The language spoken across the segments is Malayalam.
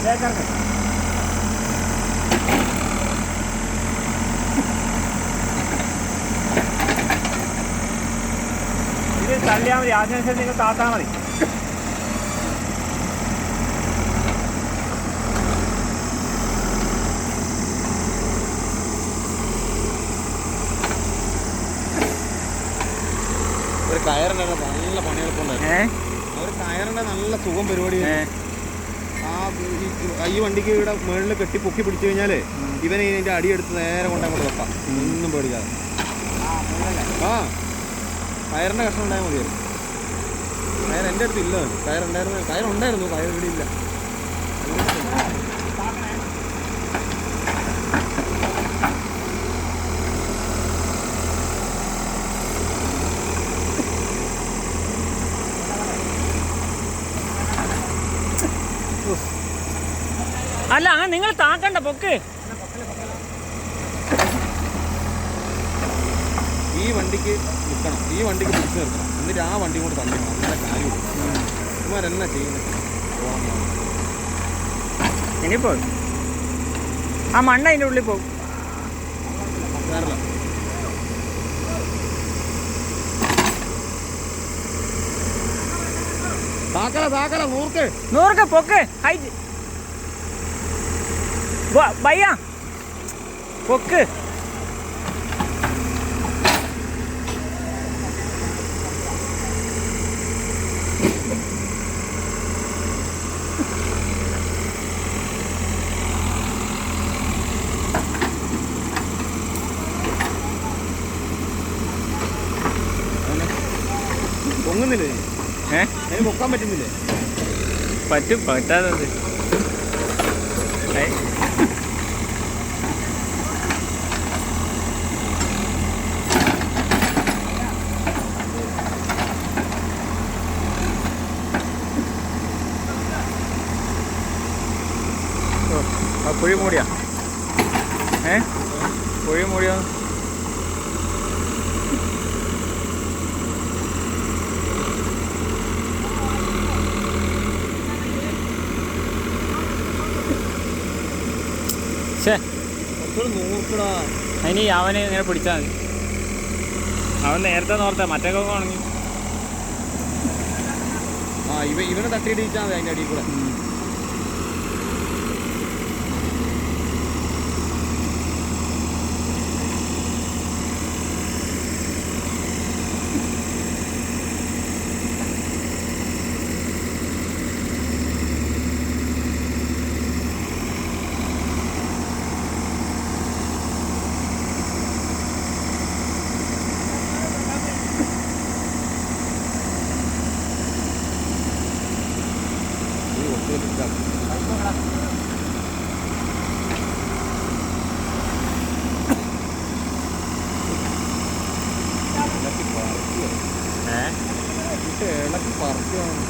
ഇത് തള്ളിയാൽ മതി, അതിനനുസരിച്ച് നിങ്ങൾ താത്താൽ മതി. ഒരു കയറിൻ്റെ നല്ല പണിയെടുപ്പുണ്ടായിരുന്നു. ഒരു കയറിൻ്റെ നല്ല സുഖം പരിപാടി. ഈ വണ്ടിക്ക് ഇവിടെ മുകളിൽ കെട്ടി പൊക്കി പിടിച്ചു കഴിഞ്ഞാൽ ഇവനെ ഇതിൻ്റെ അടിയെടുത്ത് നേരെ കൊണ്ടങ്ങോട്ട് വെക്കാം, ഒന്നും പേടിക്കാതെ. ആ കയറിൻ്റെ കഷ്ണം ഉണ്ടായാൽ മതിയായിരുന്നു. കയർ എൻ്റെ അടുത്ത് ഇല്ല. കയറുണ്ടായിരുന്നു, കയർ ഇവിടെ ഇല്ല. അല്ല അങ്ങനെ നിങ്ങൾ താക്കണ്ട, പൊക്ക്. ഈ വണ്ടിക്ക് നിൽക്കണം, ഈ വണ്ടിക്ക് പിടിച്ചു നിർത്തണം, എന്നിട്ട് ആ വണ്ടി കൊണ്ട് തന്നിക്കണം. അങ്ങനെ കാര്യം ഇവരെന്നാ ചെയ്യുന്നത്? ഇനിയിപ്പോ ആ മണ്ണ അതിൻ്റെ ഉള്ളിൽ പോകും. വേറല്ല താക്കല നൂറുക്ക് പൊക്ക്. ഹൈറ്റ് ഭയ്യ പൊക്ക്. പൊങ്ങുന്നില്ലേ? അതിന് പൊക്കാൻ പറ്റുന്നില്ലേ? പറ്റും, പറ്റാതെ കുഴി മൂടിയാ? കുഴി മൂടിയാ? അതിന് അവനെ ഇങ്ങനെ പിടിച്ചാൽ മതി. അവൻ നേരത്തെ നോർത്ത മറ്റൊക്കെ ആണെങ്കിൽ ഇവനെ തട്ടിയിടിച്ചാൽ മതി അതിൻ്റെ അടിയിൽ കൂടെ. ഇളക്കി പറിക്കുകയാണ്.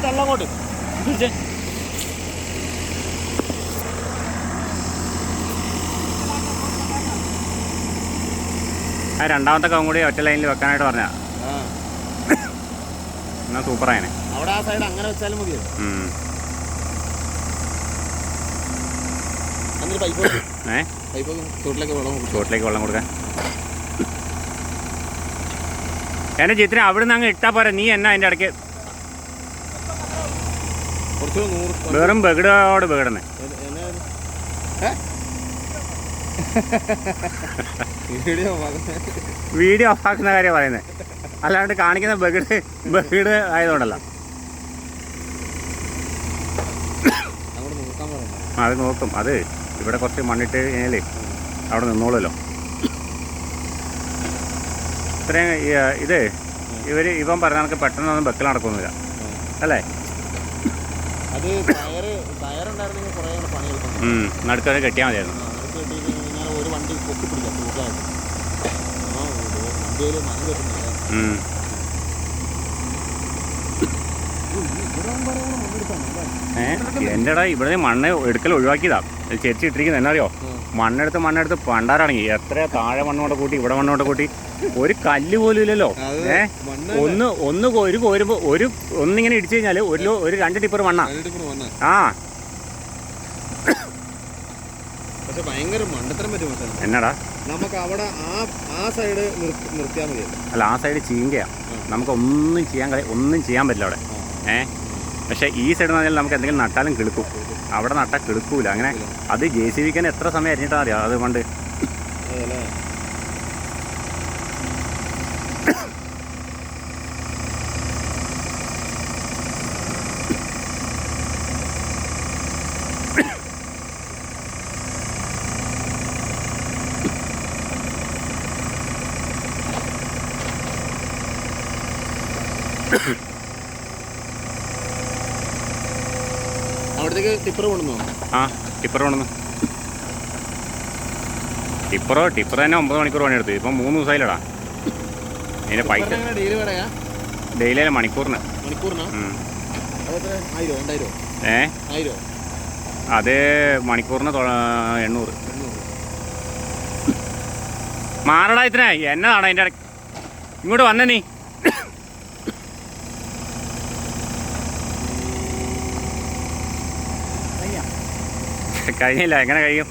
തള്ളങ്ങോട്ട് ആ രണ്ടാമത്തെ കവും കൂടി ഒറ്റ ലൈനിൽ വെക്കാനായിട്ട് പറഞ്ഞാ എന്നാ സൂപ്പറായനെ. അവിടെ ആ സൈഡ് അങ്ങനെ വെച്ചാലും മതിയോ? ചോട്ടിലേക്ക് വെള്ളം കൊടുക്കാൻ. എന്റെ ചിത്രം അവിടെ നിന്ന് അങ്ങ് ഇട്ടാ പോരാ, നീ എന്നാ അതിന്റെ ഇടയ്ക്ക് വെറും ബഗിടോട് ബഗിടന്നെ. വീഡിയോ ഓഫാക്കുന്ന കാര്യം പറയുന്നത്, അല്ലാണ്ട് കാണിക്കുന്ന ബഗിട് ആയതുകൊണ്ടല്ല. അത് നോക്കും, അത് ഇവിടെ കുറച്ച് മണ്ണിട്ട് കഴിഞ്ഞാൽ അവിടെ നിന്നോളൂല്ലോ. ഇത്രയും ഇത് ഇവൻ പറഞ്ഞ കണക്ക് പെട്ടെന്നൊന്നും വെക്കൽ നടക്കുന്നില്ല അല്ലേ? നടുക്കത് കെട്ടിയാൽ മതിയായിരുന്നു. ഒരു വണ്ടി പൊക്കി പിടിക്കാം. എന്റെടാ ഇവിടെ മണ്ണ് എടുക്കൽ ഒഴിവാക്കിയതാ ചെരിച്ച് ഇട്ടിരിക്കുന്നത് എന്നറിയോ? മണ്ണെടുത്ത് പണ്ടാറാണെങ്കിൽ എത്ര താഴെ മണ്ണോടെ കൂട്ടി ഇവിടെ മണ്ണോടെ കൂട്ടി ഒരു കല്ല് പോലും ഇല്ലല്ലോ. ഒന്ന് കോരുമ്പോ ഒന്നിങ്ങനെ ഇടിച്ചു കഴിഞ്ഞാല് ഒരു 2 ടിപ്പർ മണ്ണാ. ആ പക്ഷെ ഭയങ്കര മണ്ടത്തരം പറ്റും. എന്നടാ നമുക്ക് അവിടെ ആ സൈഡ് നിർത്തിയാൽ മതി. അല്ല ആ സൈഡ് ചീങ്കയാ, നമുക്ക് ഒന്നും ചെയ്യാൻ പറ്റില്ല അവിടെ. പക്ഷേ ഈ സൈഡ് എന്ന് പറഞ്ഞാൽ നമുക്ക് എന്തെങ്കിലും നട്ടാലും കിളുക്കും, അവിടെ നട്ടാൽ കിളുക്കൂല. അങ്ങനെ അത് JCB എത്ര സമയം അരിഞ്ഞിട്ടാ അറിയാം അത് പണ്ട്. അവിടത്തേക്ക് ടിപ്പർ കൊണ്ടുവന്നോ? ആ ടിപ്പർ കൊണ്ടുവന്നു. ടിപ്പർ തന്നെ 9 മണിക്കൂർ പണിയെടുത്തു. ഇപ്പം 3 ദിവസമായില്ലടാ. അതിൻ്റെ പൈസ ഡെയിലി അല്ല, മണിക്കൂറിന്. അത് മണിക്കൂറിന് 800. മാറടാ ഇത്രേ എന്നതാണ് അതിൻ്റെ ഇടയ്ക്ക്. ഇങ്ങോട്ട് വന്നേ നീ. കഴിഞ്ഞില്ല, എങ്ങനെ കഴിയും?